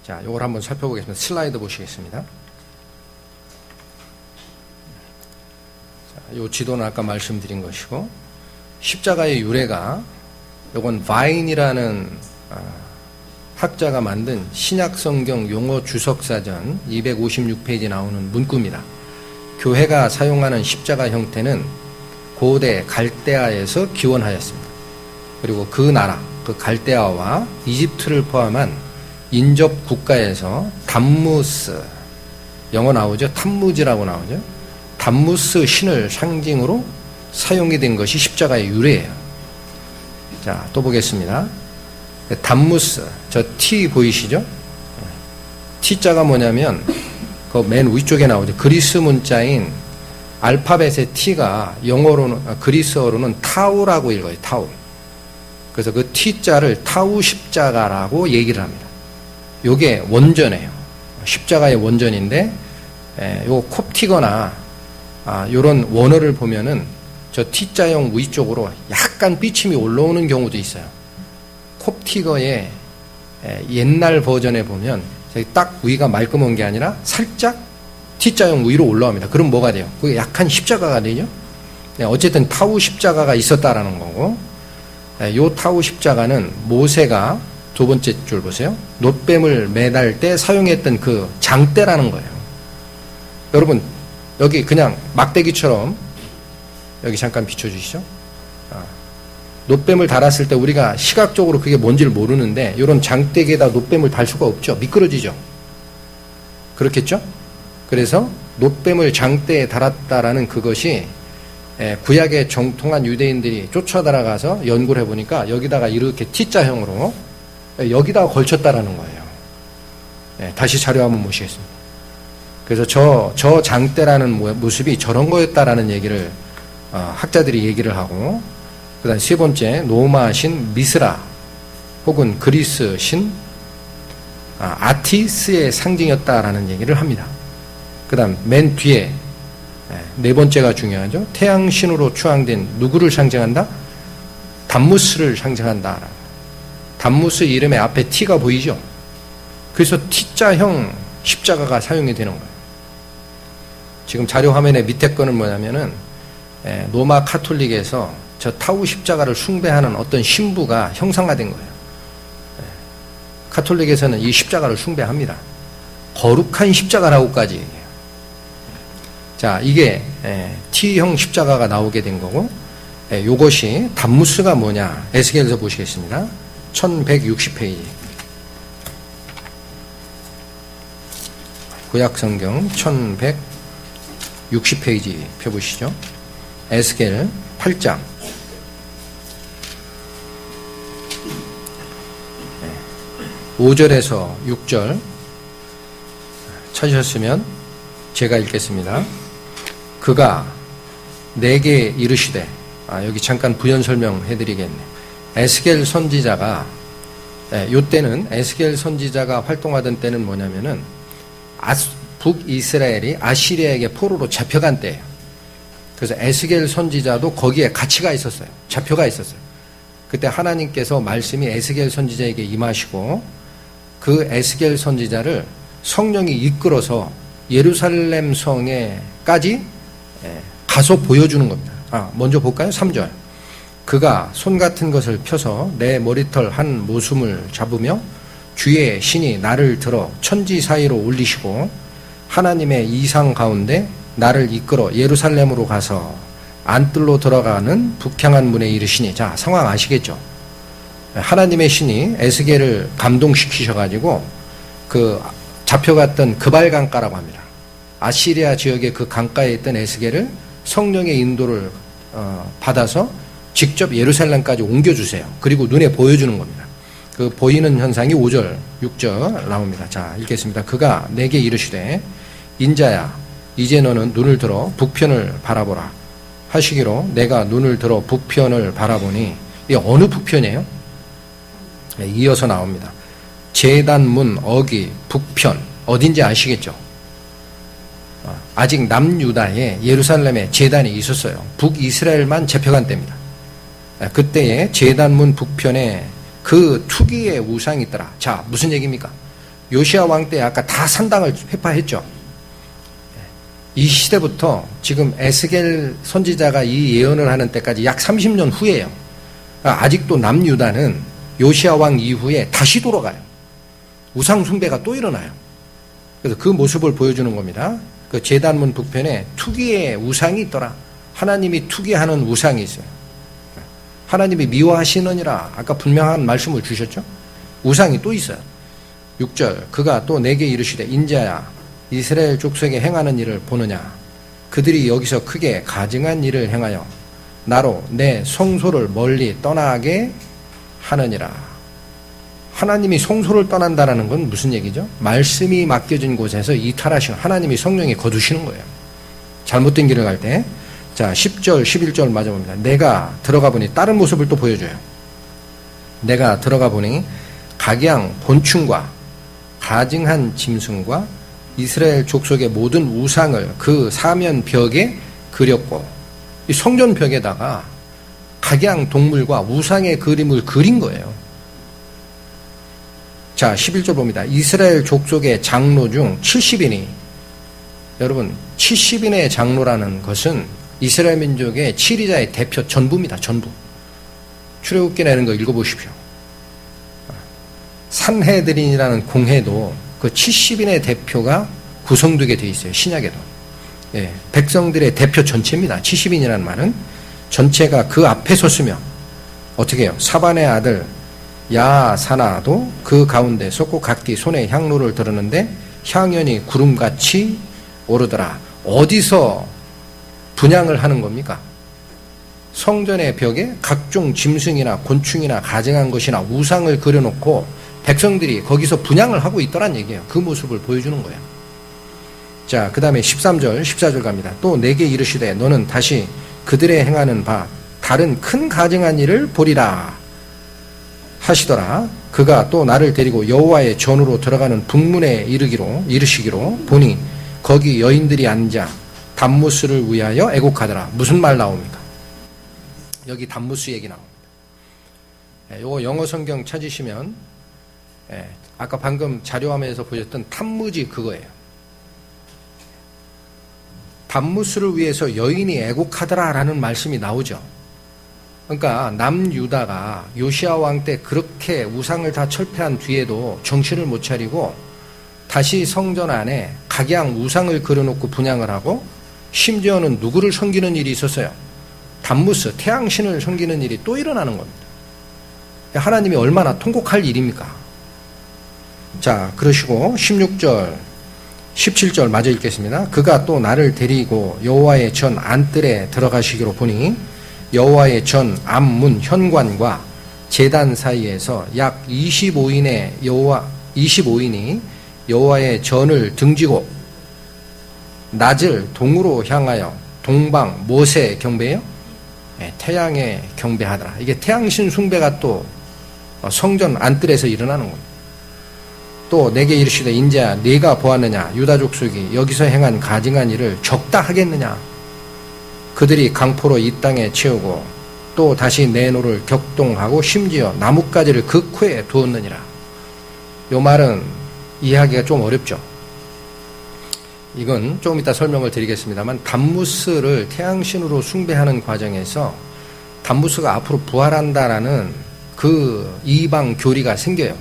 자, 요걸 한번 살펴보겠습니다. 슬라이드 보시겠습니다. 자, 요 지도는 아까 말씀드린 것이고, 십자가의 유래가, 요건 바인이라는 학자가 만든 신약성경 용어 주석사전 256페이지 나오는 문구입니다. 교회가 사용하는 십자가 형태는 고대 갈대아에서 기원하였습니다. 그리고 그 나라, 그 갈대아와 이집트를 포함한 인접 국가에서 담무스, 영어 나오죠? 탐무즈라고 나오죠? 담무스 신을 상징으로 사용이 된 것이 십자가의 유래예요. 자, 또 보겠습니다. 담무스, 저 T 보이시죠? T자가 뭐냐면 그 맨 위쪽에 나오죠. 그리스 문자인 알파벳의 T가 영어로는, 그리스어로는 타우라고 읽어요. 타우. 그래서 그 T자를 타우 십자가라고 얘기를 합니다. 요게 원전이에요. 십자가의 원전인데, 요 콥티거나 요런 원어를 보면은 저 T자형 위쪽으로 약간 삐침이 올라오는 경우도 있어요. 콥티거의 옛날 버전에 보면 딱 위가 말끔한 게 아니라 살짝 T자형 위로 올라옵니다. 그럼 뭐가 돼요? 그게 약한 십자가가 되죠? 어쨌든 타우 십자가가 있었다라는 거고, 요 타우 십자가는 모세가 두 번째 줄 보세요. 놋뱀을 매달 때 사용했던 그 장대라는 거예요. 여러분, 여기 그냥 막대기처럼 여기 잠깐 비춰주시죠. 놋뱀을 달았을 때 우리가 시각적으로 그게 뭔지를 모르는데 이런 장대기에다 놋뱀을 달 수가 없죠. 미끄러지죠. 그렇겠죠? 그래서 놋뱀을 장대에 달았다라는 그것이 구약의 정통한 유대인들이 쫓아들어가서 연구를 해보니까 여기다가 이렇게 T자형으로 여기다가 걸쳤다라는 거예요. 다시 자료 한번 보시겠습니다. 그래서 저 장대라는 모습이 저런 거였다라는 얘기를 학자들이 얘기를 하고, 그 다음 세 번째 로마 신 미스라 혹은 그리스 신 아티스의 상징이었다라는 얘기를 합니다. 그 다음 맨 뒤에 네 번째가 중요하죠. 태양신으로 추앙된 누구를 상징한다? 담무스를 상징한다. 담무스 이름의 앞에 T가 보이죠? 그래서 T자형 십자가가 사용이 되는 거예요. 지금 자료 화면에 밑에 거는 뭐냐면은 로마 카톨릭에서 저 타우 십자가를 숭배하는 어떤 신부가 형상화된 거예요. 카톨릭에서는 이 십자가를 숭배합니다. 거룩한 십자가라고까지 얘기해요. 자, 이게 T형 십자가가 나오게 된 거고, 요것이 담무스가 뭐냐? 에스겔에서 보시겠습니다. 1160페이지. 구약성경 1160페이지 펴보시죠. 에스겔 8장. 5절에서 6절 찾으셨으면 제가 읽겠습니다. 그가 내게 이르시되, 여기 잠깐 부연 설명해 드리겠네. 에스겔 선지자가, 요때는 에스겔 선지자가 활동하던 때는 뭐냐면은 북이스라엘이 아시리아에게 포로로 잡혀간 때예요. 그래서 에스겔 선지자도 거기에 같이 가 있었어요. 잡혀가 있었어요. 그때 하나님께서 말씀이 에스겔 선지자에게 임하시고 그 에스겔 선지자를 성령이 이끌어서 예루살렘 성에까지 가서 보여주는 겁니다. 먼저 볼까요? 3절. 그가 손 같은 것을 펴서 내 머리털 한 모숨을 잡으며 주의 신이 나를 들어 천지 사이로 올리시고 하나님의 이상 가운데 나를 이끌어 예루살렘으로 가서 안뜰로 들어가는 북향한 문에 이르시니. 자, 상황 아시겠죠? 하나님의 신이 에스겔을 감동시키셔가지고 그 잡혀갔던 그발 강가라고 합니다. 아시리아 지역의 그 강가에 있던 에스겔을 성령의 인도를 받아서 직접 예루살렘까지 옮겨주세요. 그리고 눈에 보여주는 겁니다. 그 보이는 현상이 5절, 6절 나옵니다. 자, 읽겠습니다. 그가 내게 이르시되 인자야 이제 너는 눈을 들어 북편을 바라보라 하시기로 내가 눈을 들어 북편을 바라보니, 이게 어느 북편이에요? 이어서 나옵니다. 제단문 어기 북편, 어딘지 아시겠죠? 아직 남유다에 예루살렘에 제단이 있었어요. 북이스라엘만 잡혀간 때입니다. 그때에 제단문 북편에 그 투기의 우상이 있더라. 자, 무슨 얘기입니까? 요시야 왕 때 아까 다 산당을 회파했죠. 이 시대부터 지금 에스겔 선지자가 이 예언을 하는 때까지 약 30년 후예요. 아직도 남유다는 요시야 왕 이후에 다시 돌아가요. 우상 숭배가 또 일어나요. 그래서 그 모습을 보여주는 겁니다. 그 제단문 북편에 투기의 우상이 있더라. 하나님이 투기하는 우상이 있어요. 하나님이 미워하시느니라. 아까 분명한 말씀을 주셨죠. 우상이 또 있어요. 6절 그가 또 내게 이르시되 인자야 이스라엘 족속에 행하는 일을 보느냐. 그들이 여기서 크게 가증한 일을 행하여 나로 내 성소를 멀리 떠나게 하느니라. 하나님이 성소를 떠난다는 건 무슨 얘기죠? 말씀이 맡겨진 곳에서 이탈하시는 하나님이 성령이 거두시는 거예요. 잘못된 길을 갈 때. 자, 10절, 11절 맞아 봅니다. 내가 들어가 보니 다른 모습을 또 보여줘요. 내가 들어가 보니 각양 곤충과 가증한 짐승과 이스라엘 족속의 모든 우상을 그 사면 벽에 그렸고 이 성전 벽에다가 각양 동물과 우상의 그림을 그린 거예요. 자, 11절 봅니다. 이스라엘 족속의 장로 중 70인이 여러분 70인의 장로라는 것은 이스라엘 민족의 치리자의 대표 전부입니다. 전부. 출애굽기 내는 거 읽어보십시오. 산헤드린이라는 공회도 그 70인의 대표가 구성되게 되어 있어요. 신약에도. 예, 백성들의 대표 전체입니다. 70인이라는 말은 전체가 그 앞에 섰으며 어떻게 해요? 사반의 아들 야사나도 그 가운데 섰고 각기 손에 향로를 들었는데 향연이 구름같이 오르더라. 어디서 분향을 하는 겁니까? 성전의 벽에 각종 짐승이나 곤충이나 가증한 것이나 우상을 그려놓고 백성들이 거기서 분향을 하고 있더란 얘기예요. 그 모습을 보여주는 거예요. 자, 그 다음에 13절, 14절 갑니다. 또 내게 이르시되 너는 다시 그들의 행하는 바 다른 큰 가증한 일을 보리라 하시더라. 그가 또 나를 데리고 여호와의 전으로 들어가는 북문에 이르시기로 보니 거기 여인들이 앉아 담무스를 위하여 애곡하더라. 무슨 말 나옵니까? 여기 담무스 얘기 나옵니다. 요거 영어 성경 찾으시면 아까 방금 자료화면에서 보셨던 탐무지 그거예요. 담무스를 위해서 여인이 애곡하더라라는 말씀이 나오죠. 그러니까 남유다가 요시야 왕 때 그렇게 우상을 다 철폐한 뒤에도 정신을 못 차리고 다시 성전 안에 각양 우상을 그려놓고 분향을 하고 심지어는 누구를 섬기는 일이 있었어요. 담무스, 태양신을 섬기는 일이 또 일어나는 겁니다. 하나님이 얼마나 통곡할 일입니까? 자, 그러시고 16절, 17절 마저 읽겠습니다. 그가 또 나를 데리고 여호와의 전 안뜰에 들어가시기로 보니 여호와의 전 앞문 현관과 제단 사이에서 약 25인이 여호와의 전을 등지고 낮을 동으로 향하여 동방 모세 경배요? 태양에 경배하더라. 이게 태양신 숭배가 또 성전 안뜰에서 일어나는 겁니다. 또 내게 이르시되 인자야 네가 보았느냐 유다 족속이 여기서 행한 가증한 일을 적다 하겠느냐. 그들이 강포로 이 땅에 채우고 또 다시 내 노를 격동하고 심지어 나뭇가지를 그 코에 두었느니라. 요 말은 이해하기가 좀 어렵죠. 이건 조금 이따 설명을 드리겠습니다만 담무스를 태양신으로 숭배하는 과정에서 담무스가 앞으로 부활한다라는 그 이방 교리가 생겨요.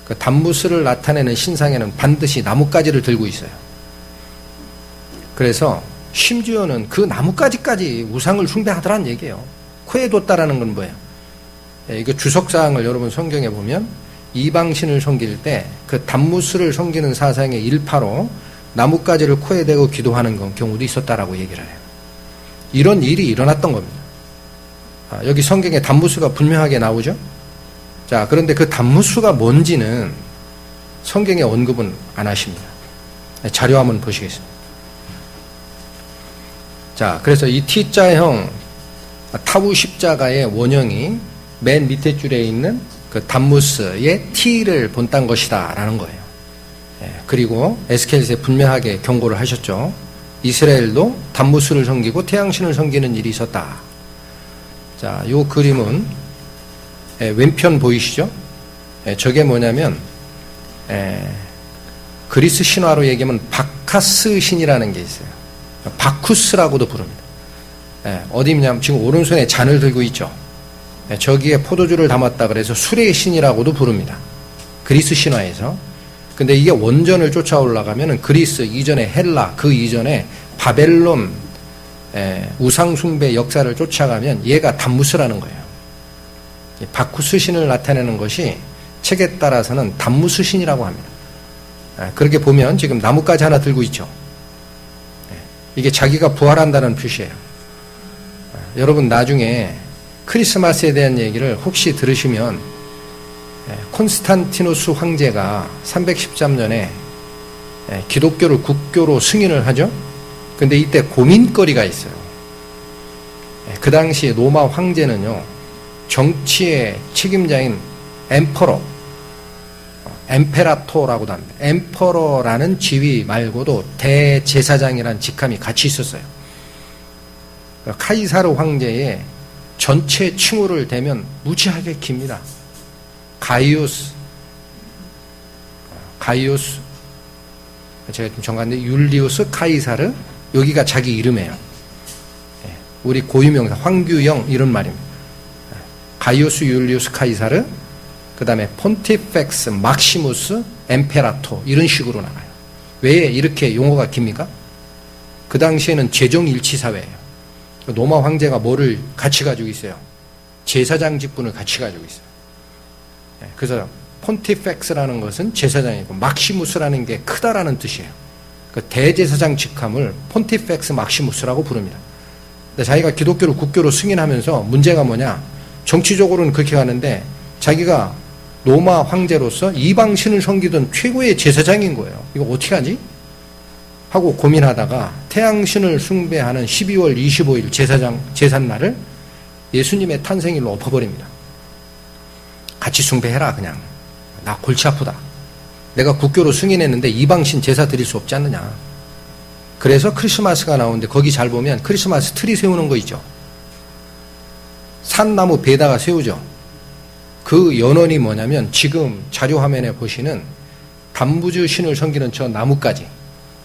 그 담무스를 나타내는 신상에는 반드시 나뭇가지를 들고 있어요. 그래서 심지어는 그 나뭇가지까지 우상을 숭배하더란 얘기예요. 코에 뒀다라는 건 뭐예요? 이거 주석사항을 여러분 성경에 보면 이방신을 섬길 때 그 담무스를 섬기는 사상의 일파로 나뭇가지를 코에 대고 기도하는 경우도 있었다라고 얘기를 해요. 이런 일이 일어났던 겁니다. 여기 성경에 담무스가 분명하게 나오죠. 자, 그런데 그 담무스가 뭔지는 성경에 언급은 안 하십니다. 자료 한번 보시겠습니다. 자, 그래서 이 T자형 타우 십자가의 원형이 맨 밑에 줄에 있는 그 담무스의 T를 본딴 것이다 라는 거예요. 그리고 에스겔에 분명하게 경고를 하셨죠. 이스라엘도 담무스를 섬기고 태양신을 섬기는 일이 있었다. 자, 요 그림은 왼편 보이시죠? 저게 뭐냐면 그리스 신화로 얘기하면 바카스 신이라는 게 있어요. 바쿠스라고도 부릅니다. 어디 있냐면 지금 오른손에 잔을 들고 있죠. 저기에 포도주를 담았다 그래서 술의 신이라고도 부릅니다. 그리스 신화에서. 근데 이게 원전을 쫓아 올라가면 그리스 이전에 헬라, 그 이전에 바벨론 우상숭배 역사를 쫓아가면 얘가 담무스라는 거예요. 바쿠스 신을 나타내는 것이 책에 따라서는 담무스 신이라고 합니다. 그렇게 보면 지금 나뭇가지 하나 들고 있죠. 이게 자기가 부활한다는 표시예요. 여러분 나중에 크리스마스에 대한 얘기를 혹시 들으시면 콘스탄티누스 황제가 313년에 기독교를 국교로 승인을 하죠. 근데 이때 고민거리가 있어요. 그 당시 로마 황제는요, 정치의 책임자인 엠페라토라고도 합니다. 엠퍼러라는 지위 말고도 대제사장이라는 직함이 같이 있었어요. 카이사르 황제의 전체 칭호를 대면 무지하게 깁니다. 가이우스, 제가 좀 정갔는데 율리우스 카이사르, 여기가 자기 이름이에요. 우리 고유명사 황규영 이런 말입니다. 가이우스 율리우스 카이사르, 그 다음에 폰티펙스 막시무스 엠페라토 이런 식으로 나가요. 왜 이렇게 용어가 깁니까? 그 당시에는 재정일치 사회예요. 로마 황제가 뭐를 같이 가지고 있어요? 제사장 직분을 같이 가지고 있어요. 그래서 폰티펙스라는 것은 제사장이고 막시무스라는 게 크다라는 뜻이에요. 그 대제사장 직함을 폰티펙스 막시무스라고 부릅니다. 근데 자기가 기독교를 국교로 승인하면서 문제가 뭐냐? 정치적으로는 그렇게 가는데 자기가 로마 황제로서 이방신을 섬기던 최고의 제사장인 거예요. 이거 어떻게 하지? 하고 고민하다가 태양신을 숭배하는 12월 25일 제삿날을 예수님의 탄생일로 엎어버립니다. 같이 숭배해라 그냥. 나 골치 아프다. 내가 국교로 승인했는데 이방신 제사 드릴 수 없지 않느냐. 그래서 크리스마스가 나오는데 거기 잘 보면 크리스마스 트리 세우는 거 있죠. 산나무 베다가 세우죠. 그 연원이 뭐냐면 지금 자료 화면에 보시는 담무즈 신을 섬기는 저 나뭇가지.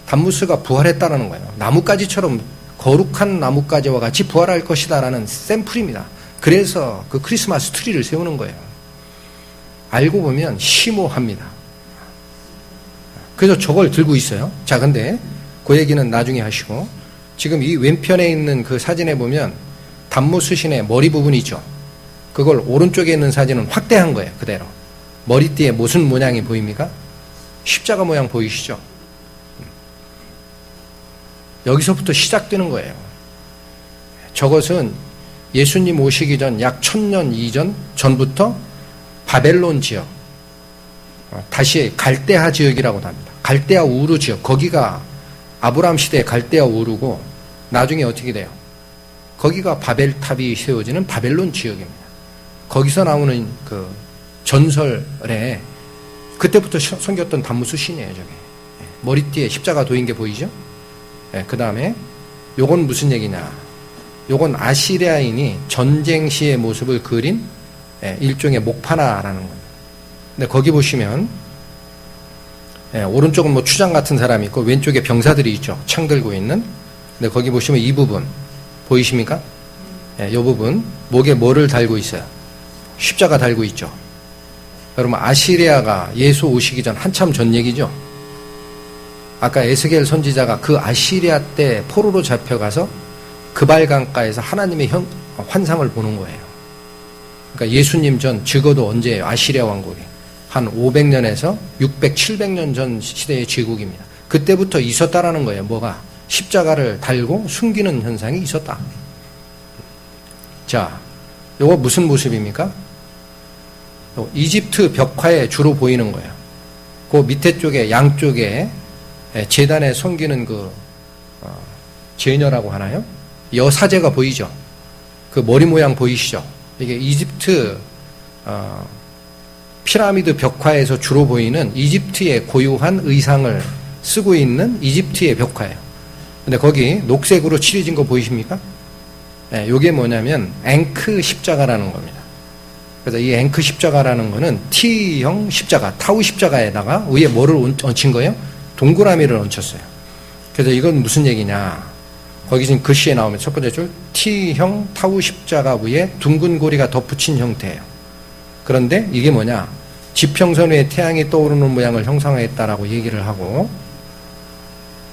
담무스가 부활했다는 거예요. 나뭇가지처럼 거룩한 나뭇가지와 같이 부활할 것이다라는 샘플입니다. 그래서 그 크리스마스 트리를 세우는 거예요. 알고 보면 심오합니다. 그래서 저걸 들고 있어요. 자, 근데 그 얘기는 나중에 하시고 지금 이 왼편에 있는 그 사진에 보면 담무스 신의 머리 부분이 있죠. 그걸 오른쪽에 있는 사진은 확대한 거예요. 그대로. 머리띠에 무슨 모양이 보입니까? 십자가 모양 보이시죠? 여기서부터 시작되는 거예요. 저것은 예수님 오시기 전 약 1000년 전부터 바벨론 지역, 다시 갈대아 지역이라고도 합니다. 갈대아 우르 지역, 거기가 아브라함 시대의 갈대아 우르고 나중에 어떻게 돼요? 거기가 바벨탑이 세워지는 바벨론 지역입니다. 거기서 나오는 그 전설에 그때부터 섬겼던 담무스 신이에요, 저게. 머리띠에 십자가 도인 게 보이죠? 그 다음에 요건 무슨 얘기냐? 요건 아시리아인이 전쟁 시의 모습을 그린 일종의 목파나라는 겁니다. 근데 거기 보시면 오른쪽은 뭐 추장 같은 사람이 있고 왼쪽에 병사들이 있죠. 창 들고 있는. 근데 거기 보시면 이 부분 보이십니까? 이 부분 목에 뭐를 달고 있어요? 십자가 달고 있죠. 여러분 아시리아가 예수 오시기 전 한참 전 얘기죠. 아까 에스겔 선지자가 그 아시리아 때 포로로 잡혀가서 그발강가에서 하나님의 환상을 보는 거예요. 그러니까 예수님 전 적어도 언제예요? 아시리아 왕국이 한 500년에서 600, 700년 전 시대의 제국입니다. 그때부터 있었다라는 거예요. 뭐가? 십자가를 달고 숨기는 현상이 있었다. 자, 이거 무슨 모습입니까? 이집트 벽화에 주로 보이는 거예요. 그 밑에 쪽에 양쪽에 제단에 섬기는 그 제녀라고 하나요? 여사제가 보이죠? 그 머리 모양 보이시죠? 이게 이집트 피라미드 벽화에서 주로 보이는 이집트의 고유한 의상을 쓰고 있는 이집트의 벽화예요. 근데 거기 녹색으로 칠해진 거 보이십니까? 요게 뭐냐면 앵크 십자가라는 겁니다. 그래서 이 앵크 십자가라는 거는 T형 십자가, 타우 십자가에다가 위에 뭐를 얹힌 거예요? 동그라미를 얹혔어요. 그래서 이건 무슨 얘기냐? 거기 지금 글씨에 나오면 첫 번째 줄 T형 타우 십자가 위에 둥근 고리가 덧붙인 형태예요. 그런데 이게 뭐냐? 지평선 위에 태양이 떠오르는 모양을 형상화했다라고 얘기를 하고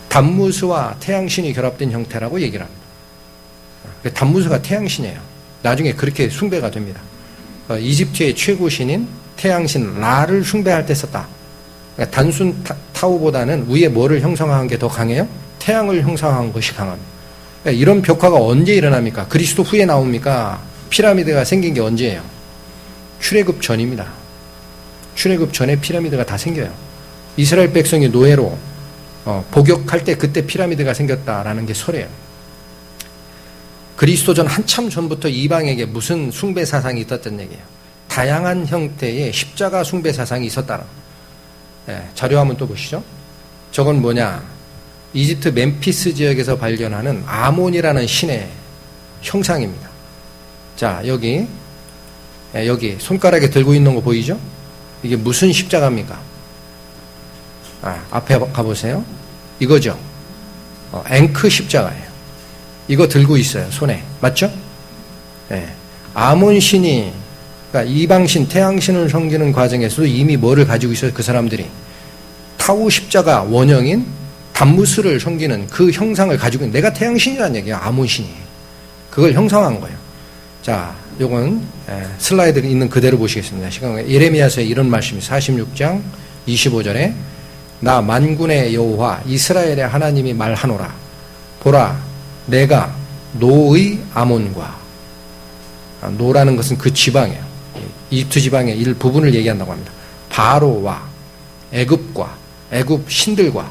단무스와 태양신이 결합된 형태라고 얘기를 합니다. 단무스가 태양신이에요. 나중에 그렇게 숭배가 됩니다. 이집트의 최고 신인 태양신 라를 숭배할 때 썼다. 그러니까 단순 타우보다는 위에 뭐를 형상화한 게 더 강해요? 태양을 형상화한 것이 강합니다. 그러니까 이런 벽화가 언제 일어납니까? 그리스도 후에 나옵니까? 피라미드가 생긴 게 언제예요? 출애굽 전입니다. 출애굽 전에 피라미드가 다 생겨요. 이스라엘 백성이 노예로 복역할 때 그때 피라미드가 생겼다라는 게 설이에요. 그리스도 전 한참 전부터 이방에게 무슨 숭배 사상이 있었던 얘기예요. 다양한 형태의 십자가 숭배 사상이 있었다는. 자료 한번 또 보시죠. 저건 뭐냐? 이집트 멤피스 지역에서 발견하는 아몬이라는 신의 형상입니다. 자, 여기 손가락에 들고 있는 거 보이죠? 이게 무슨 십자가입니까? 앞에 가보세요. 이거죠. 앵크 십자가예요. 이거 들고 있어요. 손에. 맞죠? 네. 아몬 신이, 그러니까 이방신, 태양신을 섬기는 과정에서도 이미 뭐를 가지고 있어요? 그 사람들이. 타우 십자가 원형인 단무스를 섬기는 그 형상을 가지고 있는, 내가 태양신이라는 얘기예요. 아몬 신이. 그걸 형상한 거예요. 자, 요건 슬라이드 있는 그대로 보시겠습니다. 시간 예레미야서에 이런 말씀이 46장 25절에 나 만군의 여호와 이스라엘의 하나님이 말하노라. 보라, 내가 노의 아몬과, 노라는 것은 그 지방이에요. 이집트 지방의 일부분을 얘기한다고 합니다. 바로와 애굽과 애굽 신들과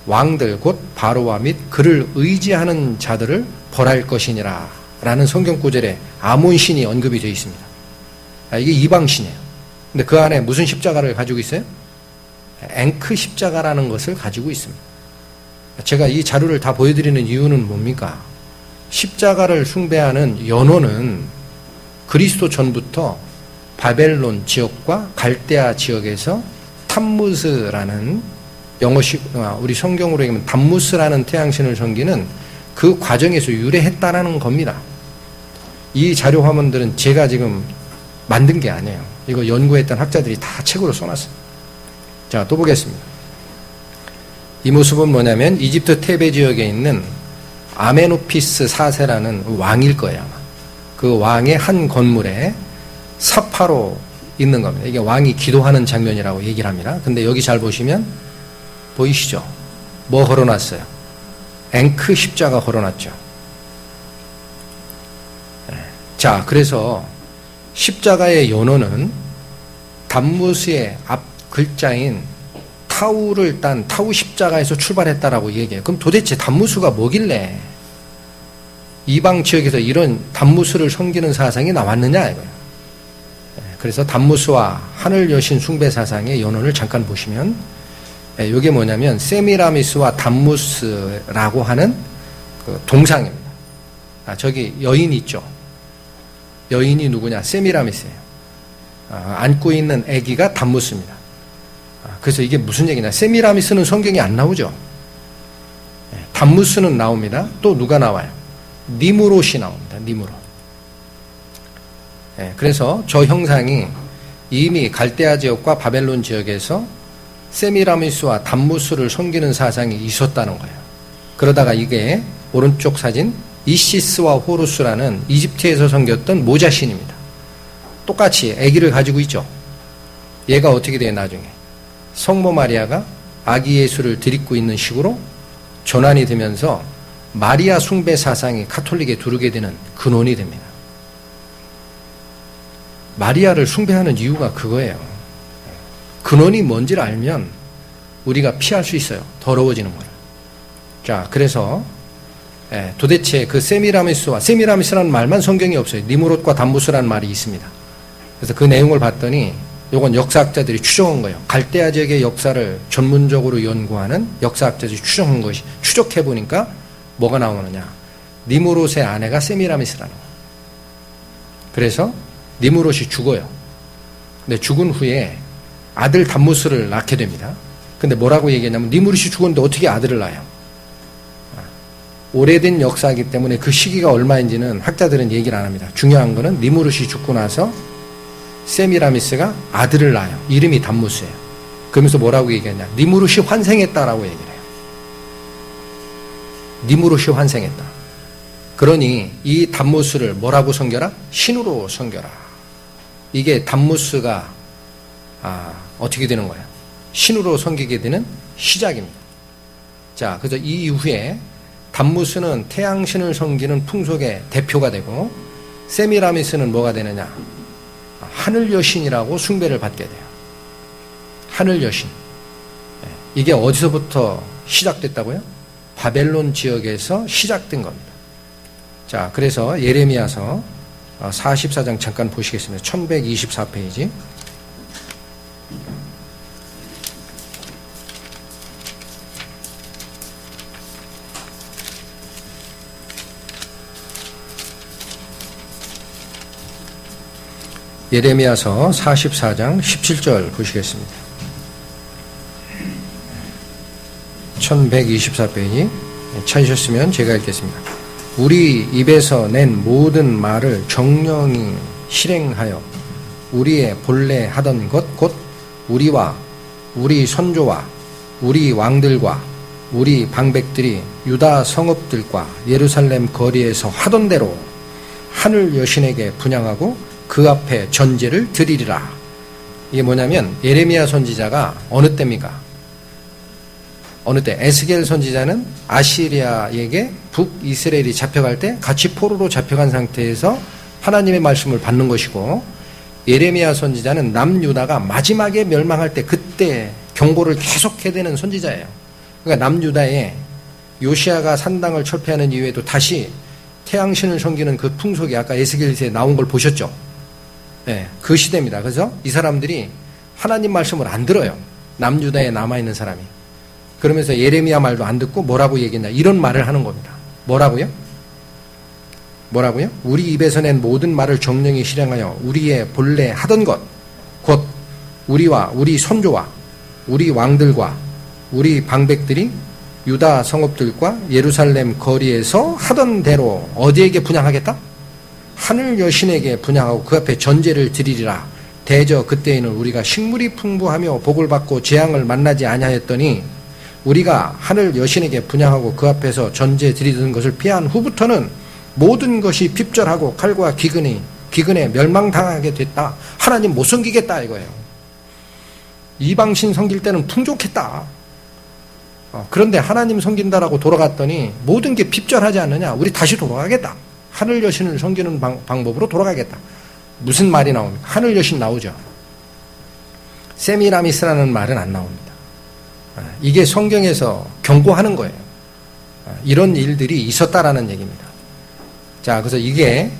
왕들 곧 바로와 및 그를 의지하는 자들을 벌할 것이니라 라는 성경 구절에 아몬 신이 언급이 되어 있습니다. 이게 이방 신이에요. 근데 그 안에 무슨 십자가를 가지고 있어요? 앵크 십자가라는 것을 가지고 있습니다. 제가 이 자료를 다 보여드리는 이유는 뭡니까? 십자가를 숭배하는 연호는 그리스도 전부터 바벨론 지역과 갈대아 지역에서 탐무스라는 영어식, 우리 성경으로 얘기하면 단무스라는 태양신을 섬기는 그 과정에서 유래했다라는 겁니다. 이 자료 화면들은 제가 지금 만든 게 아니에요. 이거 연구했던 학자들이 다 책으로 써놨어요. 자, 또 보겠습니다. 이 모습은 뭐냐면 이집트 테베 지역에 있는 아메노피스 4세라는 왕일 거예요, 아마. 그 왕의 한 건물에 사파로 있는 겁니다. 이게 왕이 기도하는 장면이라고 얘기를 합니다. 근데 여기 잘 보시면 보이시죠? 뭐 걸어놨어요? 앵크 십자가 걸어놨죠. 자, 그래서 십자가의 연호는 단무스의 앞 글자인 타우를 딴 타우 십자가에서 출발했다라고 얘기해요. 그럼 도대체 단무스가 뭐길래 이방 지역에서 이런 단무스를 섬기는 사상이 나왔느냐 이거예요. 그래서 단무스와 하늘 여신 숭배 사상의 연원을 잠깐 보시면 이게 뭐냐면 세미라미스와 단무스라고 하는 그 동상입니다. 저기 여인 있죠. 여인이 누구냐? 세미라미스예요. 안고 있는 아기가 단무스입니다. 그래서 이게 무슨 얘기냐? 세미라미스는 성경에 안 나오죠. 단무스는 나옵니다. 또 누가 나와요? 니무롯이 나옵니다. 니무롯. 그래서 저 형상이 이미 갈대아 지역과 바벨론 지역에서 세미라미스와 단무스를 섬기는 사상이 있었다는 거예요. 그러다가 이게 오른쪽 사진 이시스와 호루스라는 이집트에서 섬겼던 모자신입니다. 똑같이 아기를 가지고 있죠. 얘가 어떻게 돼요? 나중에 성모 마리아가 아기 예수를 들이고 있는 식으로 전환이 되면서 마리아 숭배 사상이 카톨릭에 두르게 되는 근원이 됩니다. 마리아를 숭배하는 이유가 그거예요. 근원이 뭔지를 알면 우리가 피할 수 있어요. 더러워지는 거를. 자, 그래서 도대체 그 세미라미스라는 말만 성경에 없어요. 니무롯과 단무스라는 말이 있습니다. 그래서 그 내용을 봤더니 이건 역사학자들이 추정한 거예요. 갈대아 지역의 역사를 전문적으로 연구하는 역사학자들이 추정한 것이, 추적해 보니까 뭐가 나오느냐? 니무롯의 아내가 세미라미스라는 거예요. 그래서 니무롯이 죽어요. 근데 죽은 후에 아들 담무스를 낳게 됩니다. 근데 뭐라고 얘기했냐면 니무롯이 죽었는데 어떻게 아들을 낳아요? 오래된 역사이기 때문에 그 시기가 얼마인지는 학자들은 얘기를 안 합니다. 중요한 거는 니무롯이 죽고 나서 세미라미스가 아들을 낳아요. 이름이 담무스예요. 그러면서 뭐라고 얘기했냐? 니무롯이 환생했다라고 얘기를 해요. 니무롯이 환생했다. 그러니 이 담무스를 뭐라고 섬겨라? 신으로 섬겨라. 이게 담무스가 어떻게 되는 거예요? 신으로 섬기게 되는 시작입니다. 자, 그래서 이 이후에 담무스는 태양신을 섬기는 풍속의 대표가 되고 세미라미스는 뭐가 되느냐? 하늘 여신이라고 숭배를 받게 돼요. 하늘 여신. 이게 어디서부터 시작됐다고요? 바벨론 지역에서 시작된 겁니다. 자, 그래서 예레미야서 44장 잠깐 보시겠습니다. 1124페이지. 예레미야서 44장 17절 보시겠습니다. 1124페이지 찾으셨으면 제가 읽겠습니다. 우리 입에서 낸 모든 말을 정령이 실행하여 우리의 본래 하던 것 곧 우리와 우리 선조와 우리 왕들과 우리 방백들이 유다 성읍들과 예루살렘 거리에서 하던 대로 하늘 여신에게 분향하고 그 앞에 전제를 드리리라. 이게 뭐냐면 예레미야 선지자가 어느 때입니까? 어느 때? 에스겔 선지자는 아시리아에게 북이스라엘이 잡혀갈 때 같이 포로로 잡혀간 상태에서 하나님의 말씀을 받는 것이고, 예레미야 선지자는 남유다가 마지막에 멸망할 때 그때 경고를 계속 해대는 선지자예요. 그러니까 남유다에 요시아가 산당을 철폐하는 이후에도 다시 태양신을 섬기는 그 풍속이 아까 에스겔서에 나온 걸 보셨죠? 네, 그 시대입니다. 그래서 이 사람들이 하나님 말씀을 안 들어요. 남유다에 남아있는 사람이. 그러면서 예레미야 말도 안 듣고 뭐라고 얘기했냐, 이런 말을 하는 겁니다. 뭐라고요? 우리 입에서 낸 모든 말을 정령이 실행하여 우리의 본래 하던 것 곧 우리와 우리 선조와 우리 왕들과 우리 방백들이 유다 성읍들과 예루살렘 거리에서 하던 대로 어디에게 분향하겠다? 하늘 여신에게 분향하고 그 앞에 전제를 드리리라. 대저 그때에는 우리가 식물이 풍부하며 복을 받고 재앙을 만나지 아니하였더니 우리가 하늘 여신에게 분향하고 그 앞에서 전제 드리던 것을 피한 후부터는 모든 것이 핍절하고 칼과 기근에 멸망당하게 됐다. 하나님 못 섬기겠다 이거예요. 이방신 섬길 때는 풍족했다. 그런데 하나님 섬긴다라고 돌아갔더니 모든 게 핍절하지 않느냐. 우리 다시 돌아가겠다. 하늘 여신을 섬기는 방법으로 돌아가겠다. 무슨 말이 나옵니까? 하늘 여신 나오죠. 세미라미스라는 말은 안 나옵니다. 이게 성경에서 경고하는 거예요. 이런 일들이 있었다라는 얘기입니다. 자, 그래서 이게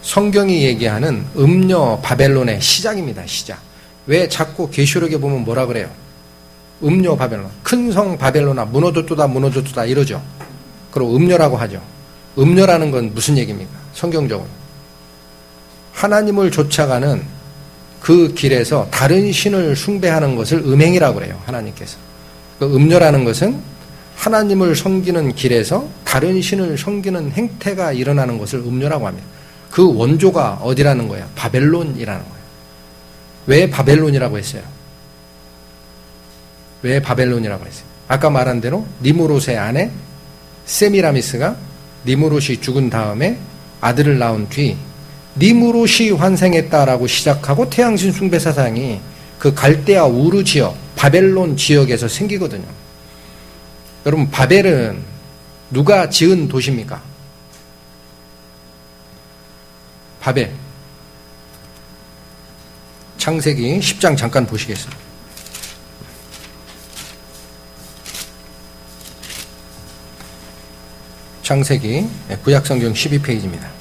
성경이 얘기하는 음녀 바벨론의 시작입니다. 시작. 왜 자꾸 계시록에 보면 뭐라 그래요? 음녀 바벨론, 큰 성 바벨론아 무너졌도다 이러죠. 그리고 음녀라고 하죠. 음녀라는 건 무슨 얘기입니까? 성경적으로 하나님을 쫓아가는 그 길에서 다른 신을 숭배하는 것을 음행이라고 그래요. 하나님께서. 그 음녀라는 것은 하나님을 섬기는 길에서 다른 신을 섬기는 행태가 일어나는 것을 음녀라고 합니다. 그 원조가 어디라는 거예요? 바벨론이라는 거예요. 왜 바벨론이라고 했어요? 왜 바벨론이라고 했어요? 아까 말한 대로 니무롯의 아내 세미라미스가 니무롯이 죽은 다음에 아들을 낳은 뒤 니무롯이 환생했다라고 시작하고 태양신 숭배 사상이 그 갈대아 우르 지역, 바벨론 지역에서 생기거든요. 여러분, 바벨은 누가 지은 도시입니까? 바벨. 창세기 10장 잠깐 보시겠습니다. 창세기 구약성경 12페이지입니다.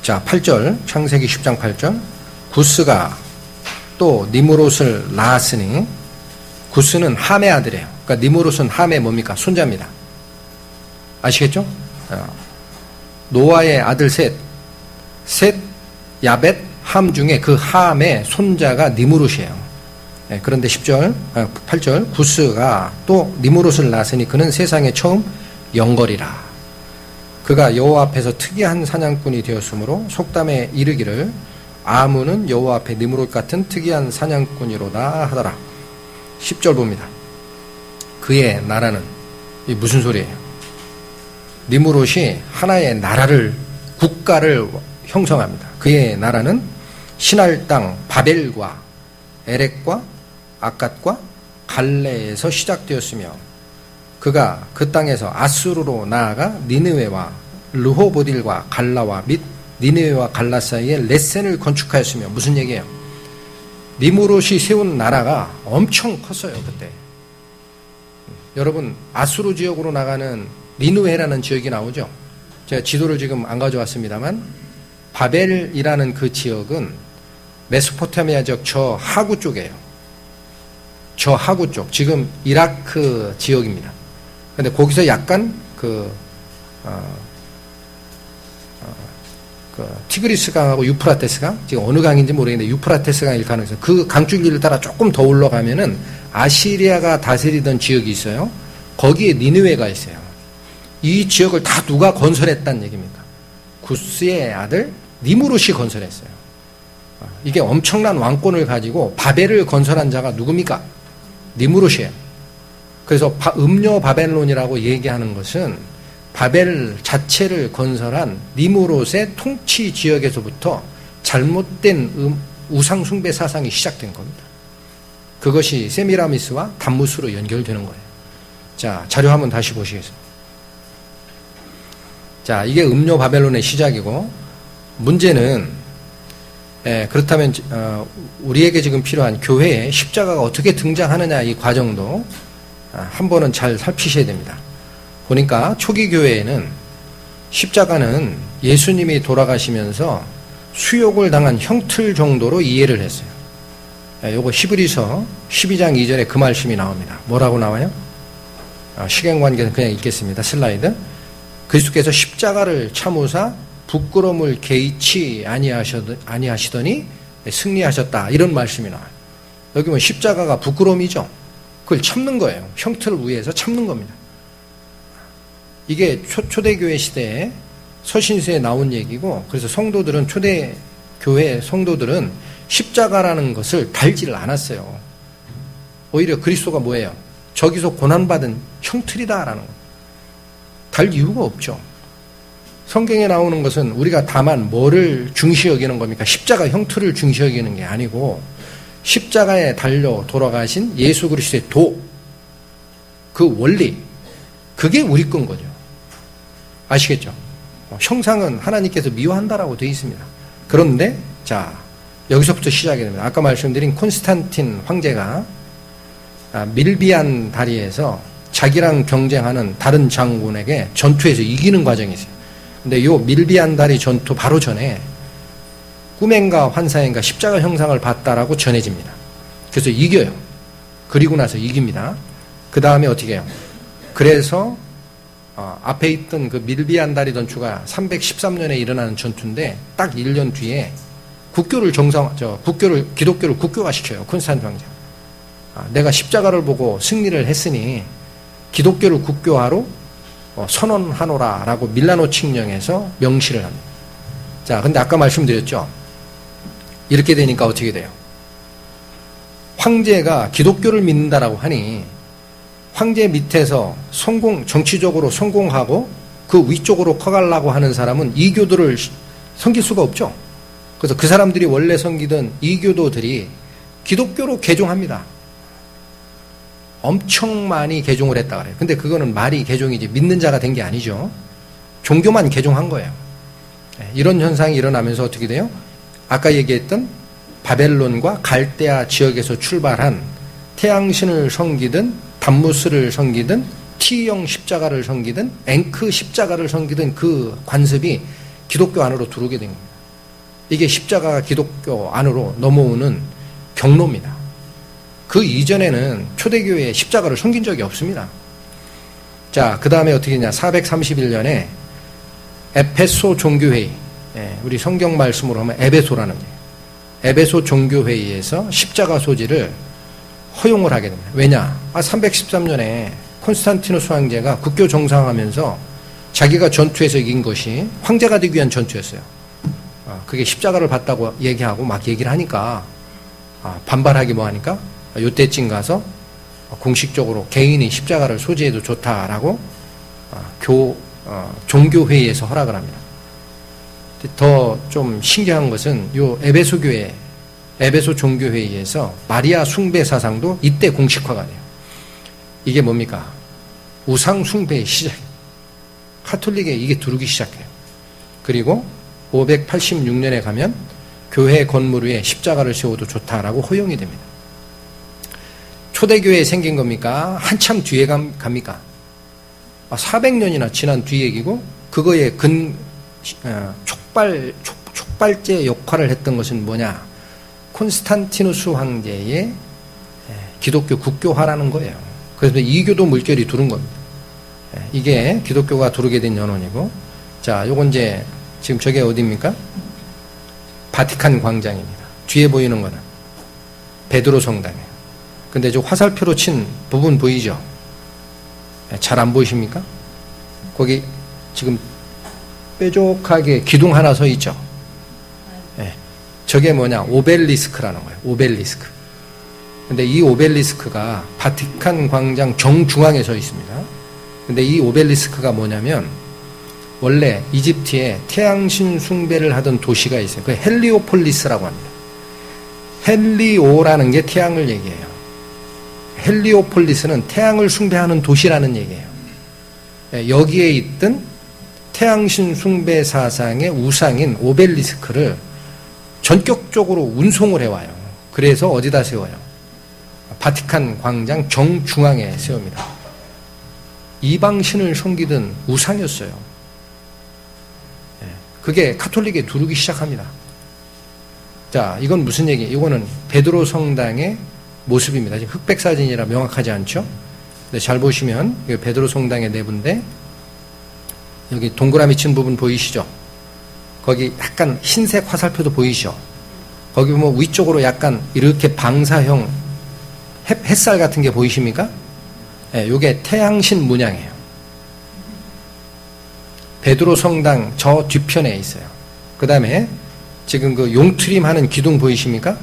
자, 8절, 창세기 10장 8절. 구스가 또 니무롯을 낳았으니, 구스는 함의 아들이에요. 그러니까 니무롯은 함의 뭡니까? 손자입니다. 아시겠죠? 노아의 아들 셋, 야벳, 함 중에 그 함의 손자가 니무롯이에요. 그런데 8절, 구스가 또 니무롯을 낳았으니 그는 세상에 처음 영걸이라. 그가 여호와 앞에서 특이한 사냥꾼이 되었으므로 속담에 이르기를 아무는 여호와 앞에 니무롯 같은 특이한 사냥꾼이로다 하더라. 10절 봅니다. 그의 나라는, 이 무슨 소리예요? 니무롯이 하나의 나라를, 국가를 형성합니다. 그의 나라는 신할 땅 바벨과 에렉과 아갓과 갈레에서 시작되었으며 그가 그 땅에서 아수르로 나아가 니느웨와 르호보딜과 갈라와 및 니느웨와 갈라 사이에 레센을 건축하였으며 무슨 얘기예요? 니무롯이 세운 나라가 엄청 컸어요. 그때 여러분 아수르 지역으로 나가는 니느웨라는 지역이 나오죠. 제가 지도를 지금 안 가져왔습니다만 바벨이라는 그 지역은 메소포타미아 지역 저 하구 쪽이에요. 저 하구 쪽 지금 이라크 지역입니다. 근데 거기서 약간 그 티그리스 강하고 유프라테스 강, 지금 어느 강인지 모르겠는데 유프라테스 강일 가능성, 그 강줄기를 따라 조금 더 올라가면은 아시리아가 다스리던 지역이 있어요. 거기에 니느웨가 있어요. 이 지역을 다 누가 건설했다는 얘기입니까? 구스의 아들 니무롯이 건설했어요. 이게 엄청난 왕권을 가지고 바벨을 건설한 자가 누굽니까? 니무롯이에요. 그래서 음료 바벨론이라고 얘기하는 것은 바벨 자체를 건설한 니무롯의 통치 지역에서부터 잘못된 우상 숭배 사상이 시작된 겁니다. 그것이 세미라미스와 담무스로 연결되는 거예요. 자, 자료 한번 다시 보시겠습니다. 자, 이게 음료 바벨론의 시작이고, 문제는 그렇다면 우리에게 지금 필요한 교회에 십자가가 어떻게 등장하느냐, 이 과정도 한 번은 잘 살피셔야 됩니다. 보니까 초기 교회에는 십자가는 예수님이 돌아가시면서 수욕을 당한 형틀 정도로 이해를 했어요. 요거 히브리서 12장 2절에 그 말씀이 나옵니다. 뭐라고 나와요? 시간관계는 그냥 읽겠습니다. 슬라이드. 그리스도께서 십자가를 참으사 부끄러움을 개의치 아니하시더니 승리하셨다. 이런 말씀이 나와요. 여기 보면 십자가가 부끄러움이죠. 그걸 참는 거예요. 형틀을 위해서 참는 겁니다. 이게 초대교회 시대에 서신서에 나온 얘기고, 그래서 성도들은, 초대교회 성도들은 십자가라는 것을 달지를 않았어요. 오히려 그리스도가 뭐예요? 저기서 고난받은 형틀이다라는 거. 달 이유가 없죠. 성경에 나오는 것은 우리가 다만 뭐를 중시 여기는 겁니까? 십자가 형틀을 중시 여기는 게 아니고 십자가에 달려 돌아가신 예수 그리스도의 그 원리, 그게 우리 건 거죠. 아시겠죠? 형상은 하나님께서 미워한다라고 되어 있습니다. 그런데 자, 여기서부터 시작이 됩니다. 아까 말씀드린 콘스탄틴 황제가 밀비안 다리에서 자기랑 경쟁하는 다른 장군에게 전투에서 이기는 과정이 있어요. 근데 이 밀비안 다리 전투 바로 전에 꿈엔가 환상인가 십자가 형상을 봤다라고 전해집니다. 그래서 이겨요. 그리고 나서 이깁니다. 그 다음에 어떻게 해요? 그래서 앞에 있던 그 밀비안 다리 전투가 313년에 일어나는 전투인데 딱 1년 뒤에 기독교를 국교화시켜요. 콘스탄틴 황제. 내가 십자가를 보고 승리를 했으니 기독교를 국교화로 선언하노라라고 밀라노 칙령에서 명시를 합니다. 자, 근데 아까 말씀드렸죠. 이렇게 되니까 어떻게 돼요? 황제가 기독교를 믿는다라고 하니 황제 밑에서 정치적으로 성공하고 그 위쪽으로 커가려고 하는 사람은 이교도를 섬길 수가 없죠. 그래서 그 사람들이 원래 섬기던 이교도들이 기독교로 개종합니다. 엄청 많이 개종을 했다 그래요. 근데 그거는 말이 개종이지 믿는 자가 된 게 아니죠. 종교만 개종한 거예요. 이런 현상이 일어나면서 어떻게 돼요? 아까 얘기했던 바벨론과 갈대아 지역에서 출발한 태양신을 섬기든 담무스를 섬기든 T형 십자가를 섬기든 앵크 십자가를 섬기든 그 관습이 기독교 안으로 들어오게 된 겁니다. 이게 십자가가 기독교 안으로 넘어오는 경로입니다. 그 이전에는 초대교회에 십자가를 섬긴 적이 없습니다. 자, 그 다음에 어떻게 했냐. 431년에 에베소 종교회의, 우리 성경 말씀으로 하면 에베소라는 거예요. 에베소 종교회의에서 십자가 소지를 허용을 하게 됩니다. 왜냐? 313년에 콘스탄티누스 황제가 국교 정상하면서 자기가 전투에서 이긴 것이 황제가 되기 위한 전투였어요. 그게 십자가를 받다고 얘기하고 막 얘기를 하니까 반발하기 뭐하니까 요때쯤 가서 공식적으로 개인이 십자가를 소지해도 좋다라고 종교회의에서 허락을 합니다. 더 좀 신기한 것은 요 에베소 교회, 에베소 종교회의에서 마리아 숭배 사상도 이때 공식화가 돼요. 이게 뭡니까? 우상 숭배의 시작이에요. 카톨릭에 이게 두르기 시작해요. 그리고 586년에 가면 교회 건물 위에 십자가를 세워도 좋다라고 허용이 됩니다. 초대교회에 생긴 겁니까? 한참 뒤에 갑니까? 400년이나 지난 뒤 얘기고, 그거의 촉발제 역할을 했던 것은 뭐냐? 콘스탄티누스 황제의 기독교 국교화라는 거예요. 그래서 이교도 물결이 두른 겁니다. 이게 기독교가 두르게 된 연원이고, 자, 요건 이제 지금 저게 어디입니까? 바티칸 광장입니다. 뒤에 보이는 거는 베드로 성당이에요. 근데 저 화살표로 친 부분 보이죠? 잘 안 보이십니까? 거기 지금 뾰족하게 기둥 하나 서 있죠? 저게 뭐냐? 오벨리스크라는 거예요. 오벨리스크. 근데 이 오벨리스크가 바티칸 광장 정중앙에 서 있습니다. 근데 이 오벨리스크가 뭐냐면, 원래 이집트에 태양신 숭배를 하던 도시가 있어요. 그 헬리오폴리스라고 합니다. 헬리오라는 게 태양을 얘기해요. 헬리오폴리스는 태양을 숭배하는 도시라는 얘기예요. 여기에 있던 태양신 숭배 사상의 우상인 오벨리스크를 전격적으로 운송을 해와요. 그래서 어디다 세워요? 바티칸 광장 정중앙에 세웁니다. 이방신을 섬기던 우상이었어요. 그게 카톨릭에 두르기 시작합니다. 자, 이건 무슨 얘기? 이거는 베드로 성당의 모습입니다. 지금 흑백 사진이라 명확하지 않죠? 근데 잘 보시면 베드로 성당의 내부인데, 여기 동그라미 친 부분 보이시죠? 거기 약간 흰색 화살표도 보이시죠? 거기 보면 위쪽으로 약간 이렇게 방사형 햇살 같은 게 보이십니까? 요게 태양신 문양이에요. 베드로 성당 저 뒤편에 있어요. 그 다음에 지금 그 용트림 하는 기둥 보이십니까?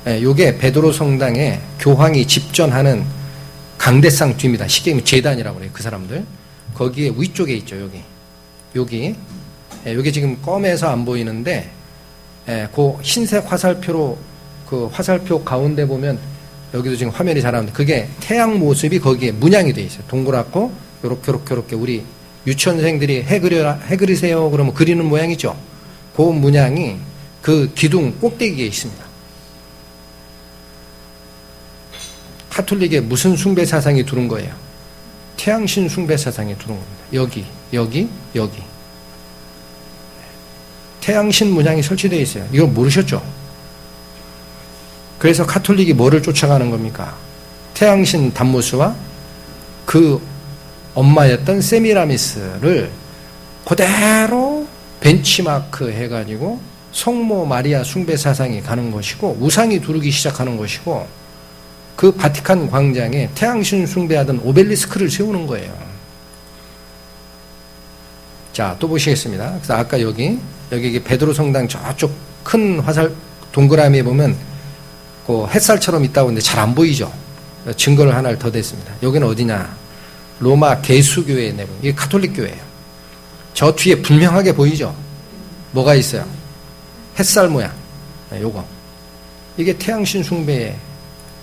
요게 베드로 성당에 교황이 집전하는 강대상 뒤입니다. 쉽게 제단이라고 그래요. 그 사람들. 거기에 위쪽에 있죠. 여기. 여기 지금 검에서 안 보이는데, 그 흰색 화살표로, 그 화살표 가운데 보면 여기도 지금 화면이 잘 나오는데, 그게 태양 모습이 거기에 문양이 되어 있어요. 동그랗고 요렇게 우리 유치원생들이 해 그리세요 그러면 그리는 모양이죠. 그 문양이 그 기둥 꼭대기에 있습니다. 카톨릭에 무슨 숭배 사상이 두른 거예요? 태양신 숭배 사상이 두른 겁니다. 여기. 태양신 문양이 설치되어 있어요. 이거 모르셨죠? 그래서 카톨릭이 뭐를 쫓아가는 겁니까? 태양신 담무스와 그 엄마였던 세미라미스를 그대로 벤치마크 해가지고 성모 마리아 숭배 사상이 가는 것이고, 우상이 두르기 시작하는 것이고, 그 바티칸 광장에 태양신 숭배하던 오벨리스크를 세우는 거예요. 자, 또 보시겠습니다. 그래서 아까 여기 베드로 성당 저쪽 큰 화살 동그라미에 보면 그 햇살처럼 있다고 하는데 잘 안 보이죠? 증거를 하나를 더 댔습니다. 여기는 어디냐? 로마 개수교회의 내부. 이게 카톨릭 교회예요. 저 뒤에 분명하게 보이죠? 뭐가 있어요? 햇살 모양. 요거. 이게 태양신 숭배의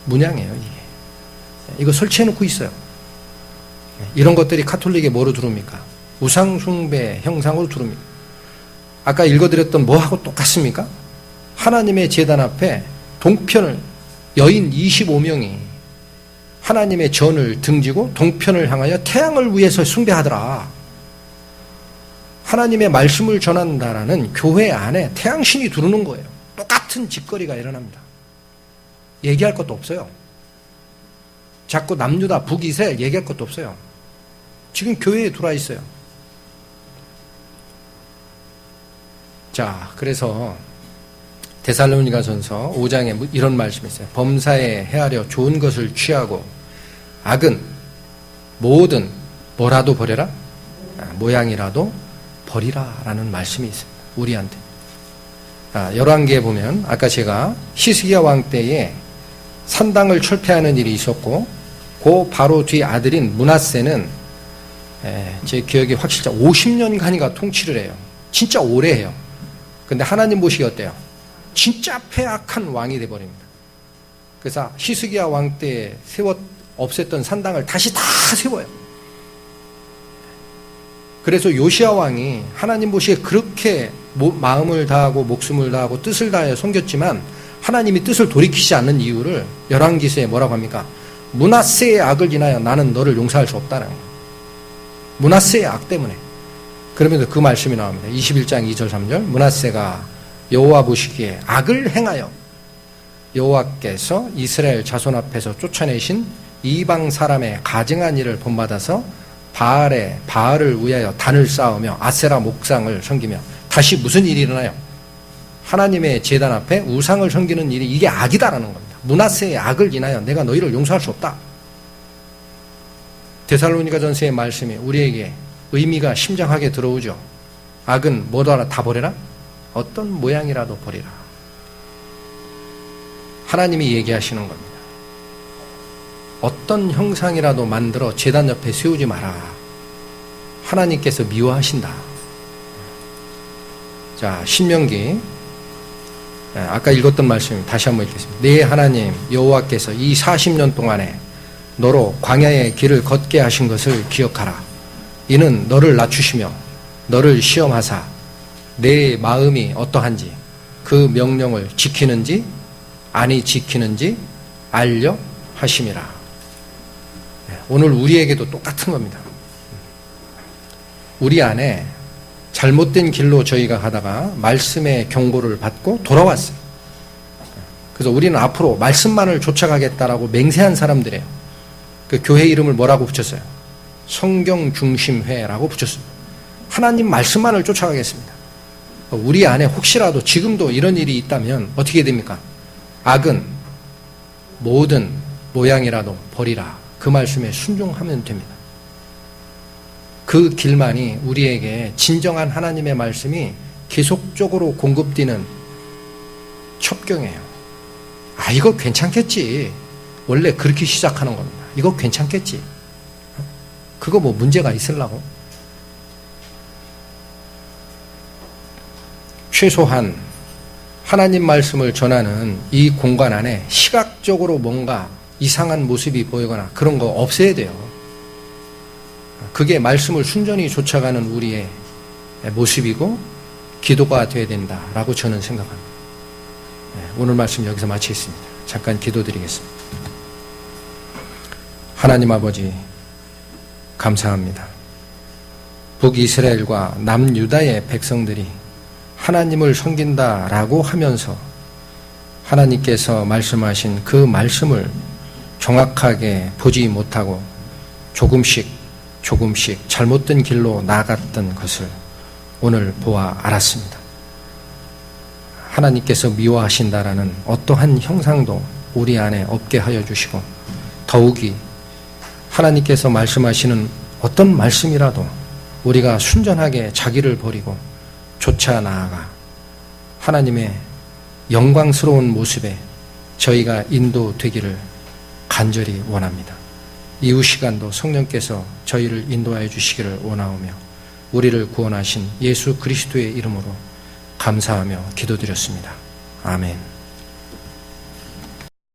문양이에요. 이거 설치해놓고 있어요. 이런 것들이 카톨릭에 뭐로 들어옵니까? 우상 숭배 형상으로 들어옵니다. 아까 읽어드렸던 뭐하고 똑같습니까? 하나님의 제단 앞에 동편을, 여인 25명이 하나님의 전을 등지고 동편을 향하여 태양을 위해서 숭배하더라. 하나님의 말씀을 전한다라는 교회 안에 태양신이 두르는 거예요. 똑같은 짓거리가 일어납니다. 얘기할 것도 없어요. 자꾸 남유다 북이스라엘 얘기할 것도 없어요. 지금 교회에 들어와 있어요. 자, 그래서 데살로니가전서 5장에 이런 말씀이 있어요. 범사에 헤아려 좋은 것을 취하고 악은 뭐든 뭐라도 버려라, 모양이라도 버리라 라는 말씀이 있습니다. 우리한테. 열왕기에 보면 아까 제가 히스기야 왕 때에 산당을 철폐하는 일이 있었고 그 바로 뒤 아들인 므낫세는 제 기억이 확실히 50년간이가 통치를 해요. 진짜 오래 해요. 근데 하나님 보시기 어때요? 진짜 폐악한 왕이 돼버립니다. 그래서 히스기야 왕 때 없앴던 산당을 다시 다 세워요. 그래서 요시야 왕이 하나님 보시기에 그렇게 마음을 다하고 목숨을 다하고 뜻을 다하여 섬겼지만 하나님이 뜻을 돌이키지 않는 이유를 열왕기서에 뭐라고 합니까? 므낫세의 악을 인하여 나는 너를 용서할 수 없다는 거예요. 므낫세의 악 때문에. 그러면서 그 말씀이 나옵니다. 21장 2절 3절 므낫세가 여호와 보시기에 악을 행하여 여호와께서 이스라엘 자손 앞에서 쫓아내신 이방 사람의 가증한 일을 본받아서 바알을 위하여 단을 쌓으며 아세라 목상을 섬기며 다시 무슨 일이 일어나요? 하나님의 제단 앞에 우상을 섬기는 일이 이게 악이다라는 겁니다. 므낫세의 악을 인하여 내가 너희를 용서할 수 없다. 데살로니가전서의 말씀이 우리에게 의미가 심장하게 들어오죠. 악은 뭐더라 다 버려라? 어떤 모양이라도 버리라. 하나님이 얘기하시는 겁니다. 어떤 형상이라도 만들어 제단 옆에 세우지 마라. 하나님께서 미워하신다. 자, 신명기 아까 읽었던 말씀 다시 한번 읽겠습니다. 네 하나님 여호와께서 이 40년 동안에 너로 광야의 길을 걷게 하신 것을 기억하라. 이는 너를 낮추시며 너를 시험하사 내 마음이 어떠한지 그 명령을 지키는지 아니 지키는지 알려 하심이라. 오늘 우리에게도 똑같은 겁니다. 우리 안에 잘못된 길로 저희가 가다가 말씀의 경고를 받고 돌아왔어요. 그래서 우리는 앞으로 말씀만을 쫓아가겠다라고 맹세한 사람들이에요. 그 교회 이름을 뭐라고 붙였어요? 성경중심회라고 붙였습니다. 하나님 말씀만을 쫓아가겠습니다. 우리 안에 혹시라도 지금도 이런 일이 있다면 어떻게 됩니까? 악은 모든 모양이라도 버리라. 그 말씀에 순종하면 됩니다. 그 길만이 우리에게 진정한 하나님의 말씀이 계속적으로 공급되는 첩경이에요. 아, 이거 괜찮겠지. 원래 그렇게 시작하는 겁니다. 이거 괜찮겠지. 그거 뭐 문제가 있으려고? 최소한 하나님 말씀을 전하는 이 공간 안에 시각적으로 뭔가 이상한 모습이 보이거나 그런 거 없애야 돼요. 그게 말씀을 순전히 쫓아가는 우리의 모습이고 기도가 되어야 된다라고 저는 생각합니다. 오늘 말씀 여기서 마치겠습니다. 잠깐 기도드리겠습니다. 하나님 아버지 감사합니다. 북이스라엘과 남유다의 백성들이 하나님을 섬긴다라고 하면서 하나님께서 말씀하신 그 말씀을 정확하게 보지 못하고 조금씩 잘못된 길로 나아갔던 것을 오늘 보아 알았습니다. 하나님께서 미워하신다라는 어떠한 형상도 우리 안에 없게 하여 주시고 더욱이 하나님께서 말씀하시는 어떤 말씀이라도 우리가 순전하게 자기를 버리고 쫓아 나아가 하나님의 영광스러운 모습에 저희가 인도되기를 간절히 원합니다. 이후 시간도 성령께서 저희를 인도하여 주시기를 원하오며 우리를 구원하신 예수 그리스도의 이름으로 감사하며 기도드렸습니다. 아멘.